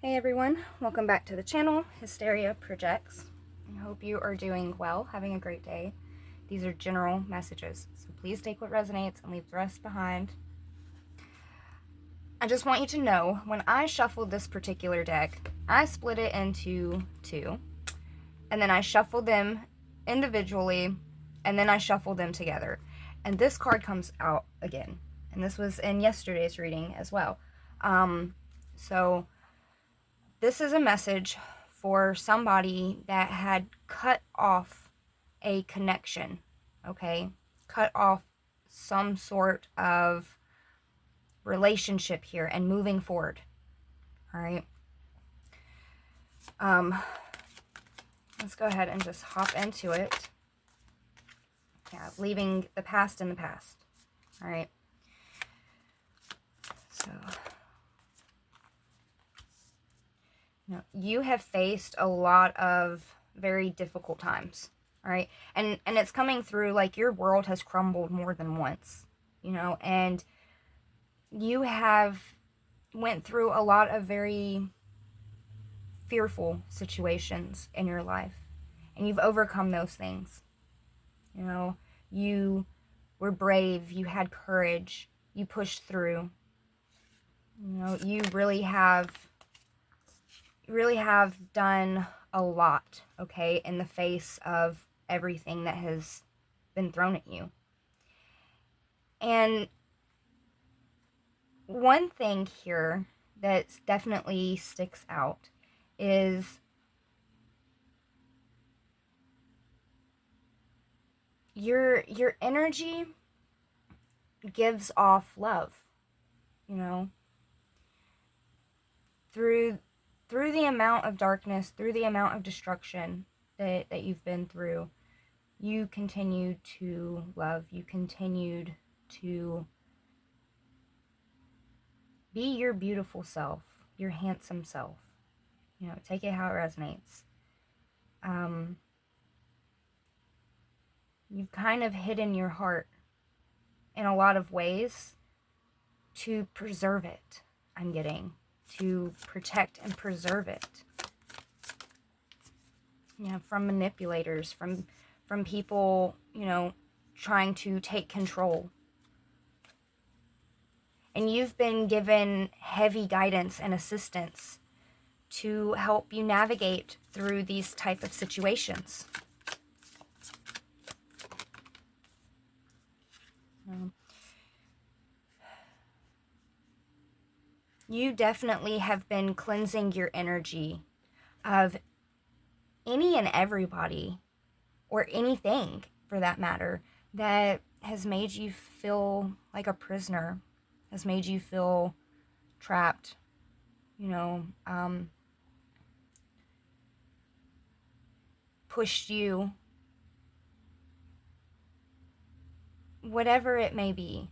Hey everyone, welcome back to the channel, Hysteria Projects. I hope you are doing well, having a great day. These are general messages, so please take what resonates and leave the rest behind. I just want you to know, when I shuffled this particular deck, I split it into two, and then I shuffled them individually, and then I shuffled them together. And this card comes out again, and this was in yesterday's reading as well. So this is a message for somebody that had cut off a connection, okay? Cut off some sort of relationship here and moving forward, all right? Let's go ahead and just hop into it. Yeah, leaving the past in the past, all right? So, you have faced a lot of very difficult times, all right? And it's coming through like your world has crumbled more than once, and you have went through a lot of very fearful situations in your life, and you've overcome those things. You were brave, you had courage, you pushed through. You really have done a lot, okay, in the face of everything that has been thrown at you. And one thing here that definitely sticks out is your energy gives off love, through the amount of darkness, through the amount of destruction that you've been through. You continued to love, you continued to be your beautiful self, your handsome self. Take it how it resonates. You've kind of hidden your heart in a lot of ways to preserve it, I'm getting. To protect and preserve it. From manipulators, from people, trying to take control. And you've been given heavy guidance and assistance to help you navigate through these type of situations. You definitely have been cleansing your energy of any and everybody, or anything for that matter, that has made you feel like a prisoner, has made you feel trapped, pushed you, whatever it may be.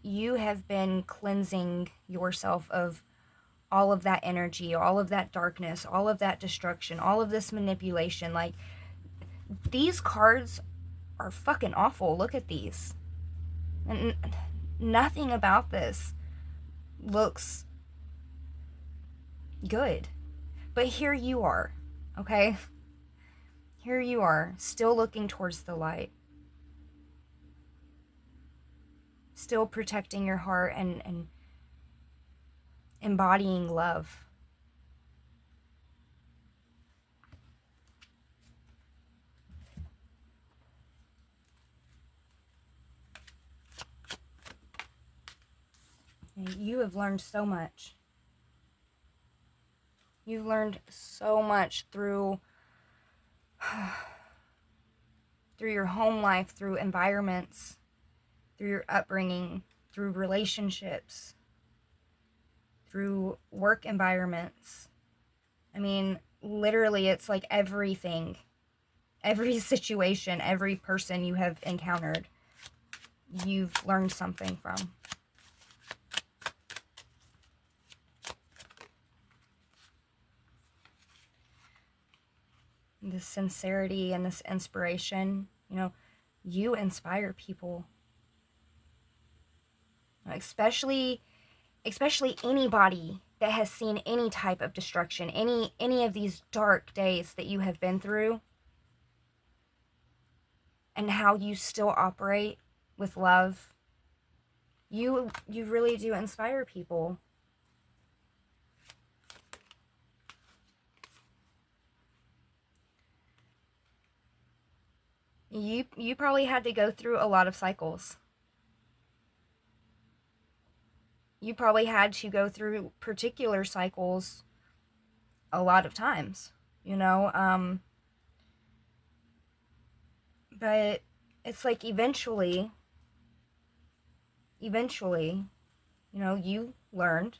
You have been cleansing yourself of all of that energy, all of that darkness, all of that destruction, all of this manipulation. Like, these cards are fucking awful. Look at these. And nothing about this looks good. But here you are, okay? Here you are, still looking towards the light. Still protecting your heart and embodying love. You have learned so much. You've learned so much through your home life, through environments, through your upbringing, through relationships, through work environments. I mean, literally, it's like everything, every situation, every person you have encountered, you've learned something from. This sincerity and this inspiration, you inspire people. Especially anybody that has seen any type of destruction, any of these dark days that you have been through, and how you still operate with love, you really do inspire people. You probably had to go through a lot of cycles. You probably had to go through particular cycles a lot of times, you know? But it's like eventually, you know, you learned.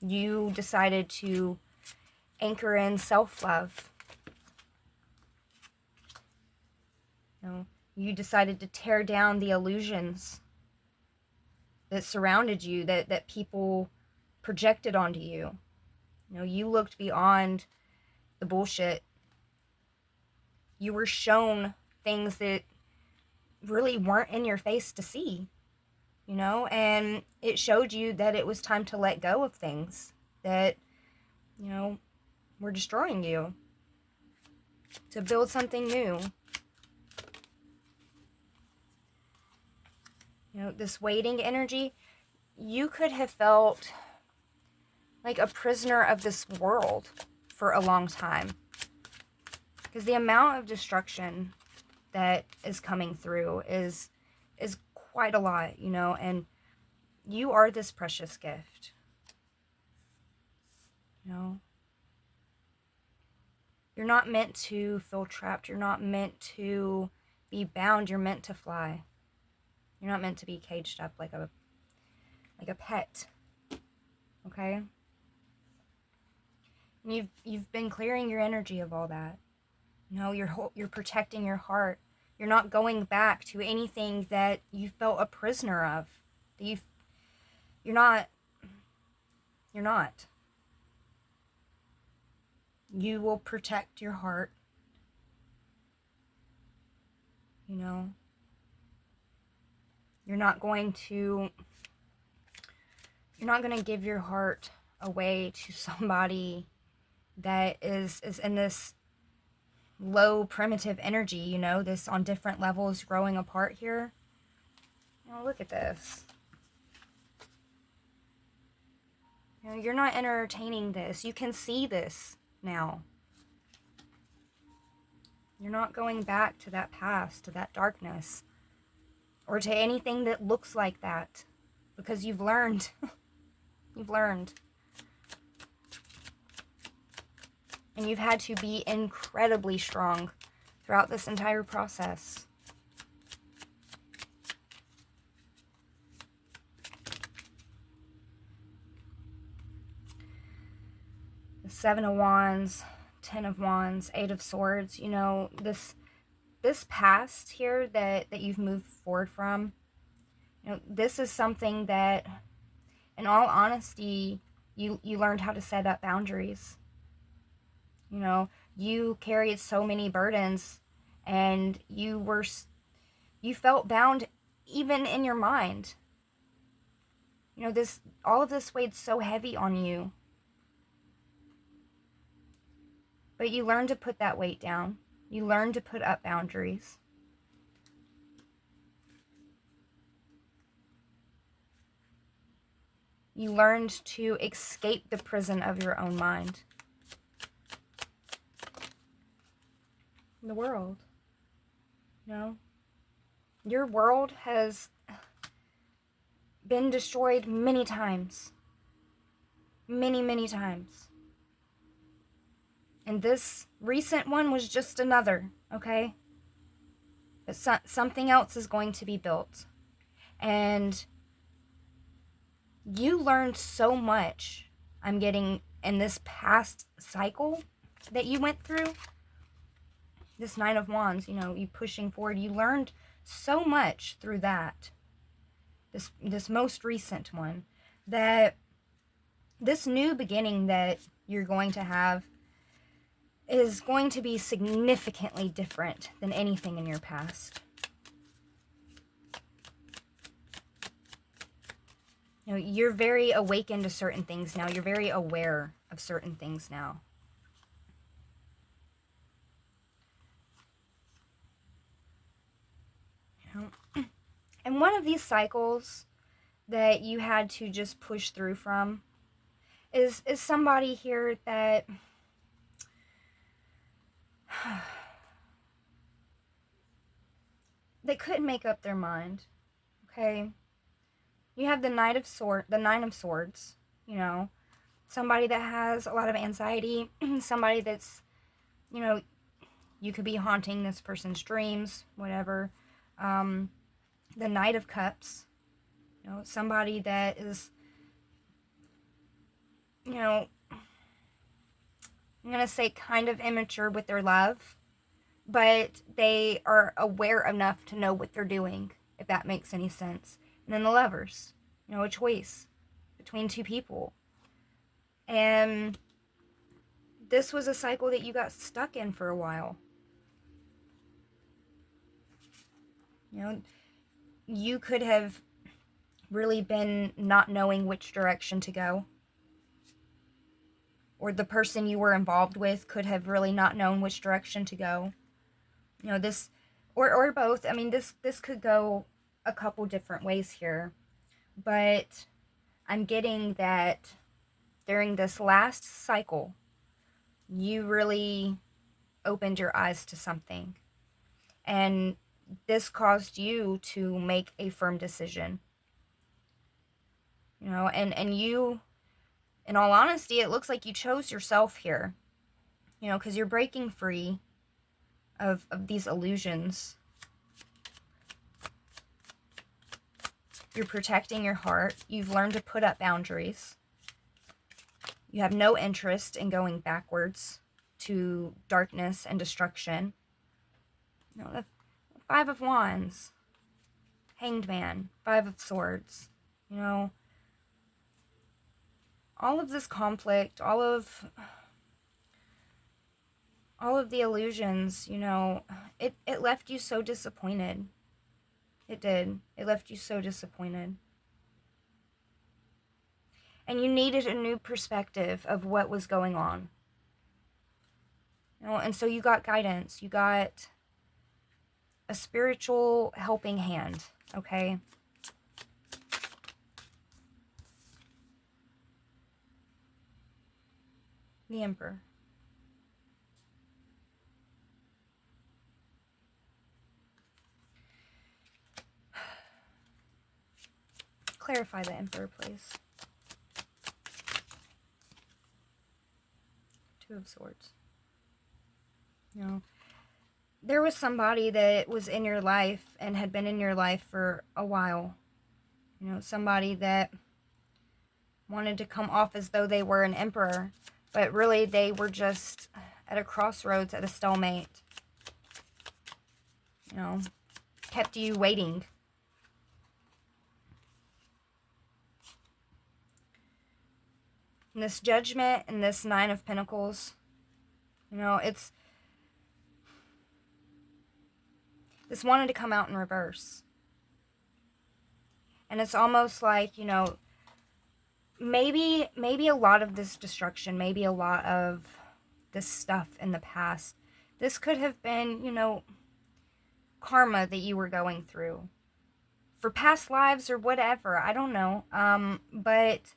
You decided to anchor in self-love. You know, you decided to tear down the illusions that surrounded you, that people projected onto you. You know, you looked beyond the bullshit. You were shown things that really weren't in your face to see, you know, and it showed you that it was time to let go of things that, you know, were destroying you, to build something new. You know, this waiting energy, you could have felt like a prisoner of this world for a long time. Because the amount of destruction that is coming through is quite a lot, you know, and you are this precious gift. You know? You're not meant to feel trapped. You're not meant to be bound. You're meant to fly. You're not meant to be caged up like a pet. Okay? And you've been clearing your energy of all that. You know, you're protecting your heart. You're not going back to anything that you felt a prisoner of. That you're not. You will protect your heart. You know. You're not going to give your heart away to somebody that is in this low primitive energy, you know, this on different levels growing apart here. You know, look at this. You know, you're not entertaining this. You can see this now. You're not going back to that past, to that darkness, or to anything that looks like that, because you've learned. You've learned. And you've had to be incredibly strong throughout this entire process. The 7 of Wands, 10 of Wands, 8 of Swords, you know, this past here that you've moved forward from, you know, this is something that, in all honesty, you learned how to set up boundaries. You know, you carried so many burdens, and you felt bound even in your mind. You know, all of this weighed so heavy on you. But you learned to put that weight down. You learned to put up boundaries. You learned to escape the prison of your own mind. The world. You know? Your world has been destroyed many times. Many, many times. And this recent one was just another, okay? But something else is going to be built. And you learned so much, I'm getting, in this past cycle that you went through. This 9 of Wands, you know, you pushing forward. You learned so much through that. This most recent one. That this new beginning that you're going to have is going to be significantly different than anything in your past. You know, you're very awakened to certain things now. You're very aware of certain things now. You know? And one of these cycles that you had to just push through from is somebody here that they couldn't make up their mind. Okay? You have the Nine of Swords, you know, somebody that has a lot of anxiety, somebody that's, you know, you could be haunting this person's dreams, whatever. The Knight of Cups, you know, somebody that is, you know, I'm going to say kind of immature with their love, but they are aware enough to know what they're doing, if that makes any sense. And then the Lovers, you know, a choice between two people. And this was a cycle that you got stuck in for a while. You know, you could have really been not knowing which direction to go. Or the person you were involved with could have really not known which direction to go. You know, this, or both. I mean, this could go a couple different ways here. But I'm getting that during this last cycle, you really opened your eyes to something. And this caused you to make a firm decision. You know, and you, in all honesty, it looks like you chose yourself here. You know, because you're breaking free of these illusions. You're protecting your heart. You've learned to put up boundaries. You have no interest in going backwards to darkness and destruction. You know, the Five of Wands, Hanged Man, Five of Swords, you know, all of this conflict, all of the illusions, you know, it left you so disappointed. It did. It left you so disappointed. And you needed a new perspective of what was going on. You know, and so you got guidance. You got a spiritual helping hand, okay? The Emperor. Clarify the Emperor, please. Two of Swords. You know, there was somebody that was in your life and had been in your life for a while. You know, somebody that wanted to come off as though they were an emperor, but really they were just at a crossroads, at a stalemate. You know, kept you waiting. And this Judgment and this Nine of Pentacles, you know, this wanted to come out in reverse. And it's almost like, you know, maybe a lot of this destruction, maybe a lot of this stuff in the past, this could have been, you know, karma that you were going through for past lives or whatever. I don't know. But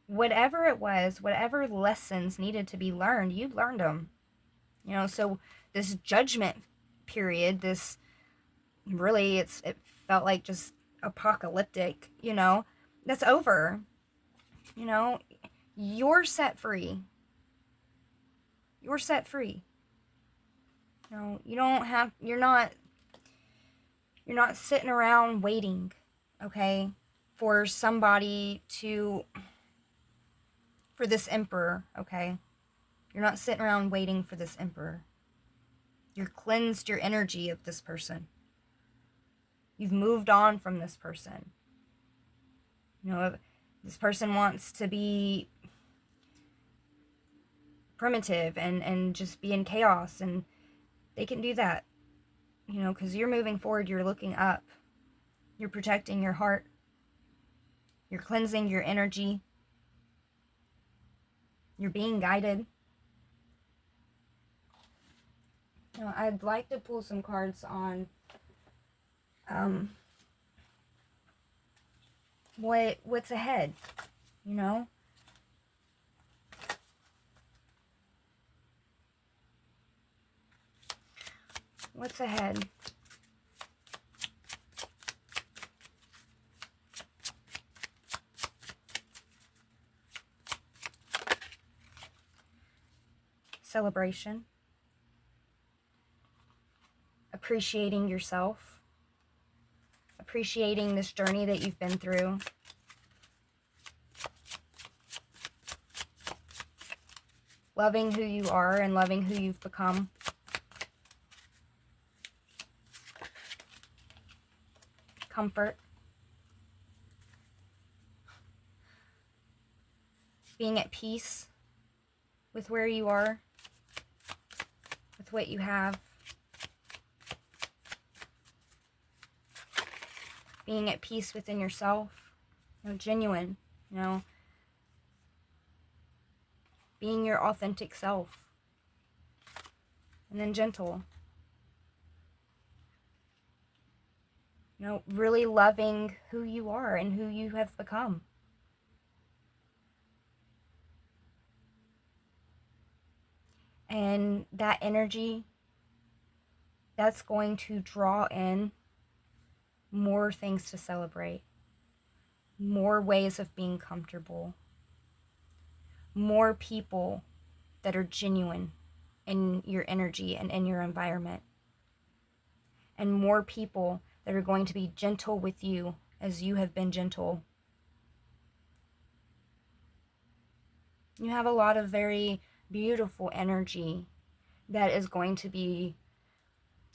whatever it was, whatever lessons needed to be learned, you learned them. You know, so this judgment period, this really, it felt like just apocalyptic, you know, that's over. You know, you're set free. You're set free. You know, you're not sitting around waiting, okay, for somebody for this emperor, okay? You're not sitting around waiting for this emperor. You've cleansed your energy of this person. You've moved on from this person. You know, if this person wants to be primitive and just be in chaos, and they can do that. You know, because you're moving forward, you're looking up. You're protecting your heart. You're cleansing your energy. You're being guided. Now, I'd like to pull some cards on what's ahead, you know? What's ahead? Celebration. Appreciating yourself. Appreciating this journey that you've been through. Loving who you are and loving who you've become. Comfort. Being at peace with where you are, with what you have. Being at peace within yourself, genuine, being your authentic self. And then gentle. Really loving who you are and who you have become. And that energy, that's going to draw in more things to celebrate, more ways of being comfortable, more people that are genuine in your energy and in your environment, and more people that are going to be gentle with you as you have been gentle. You have a lot of very beautiful energy that is going to be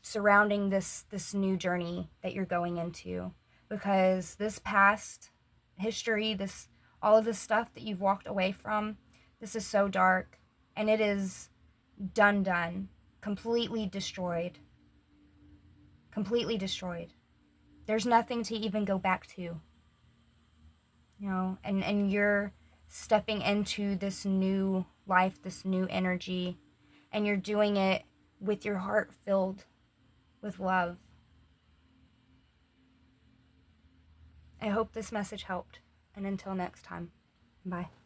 surrounding this new journey that you're going into, because this past history, all of this stuff that you've walked away from, this is so dark, and it is done, completely destroyed. There's nothing to even go back to, and you're stepping into this new life, this new energy, and you're doing it with your heart filled with love. I hope this message helped, and until next time, bye.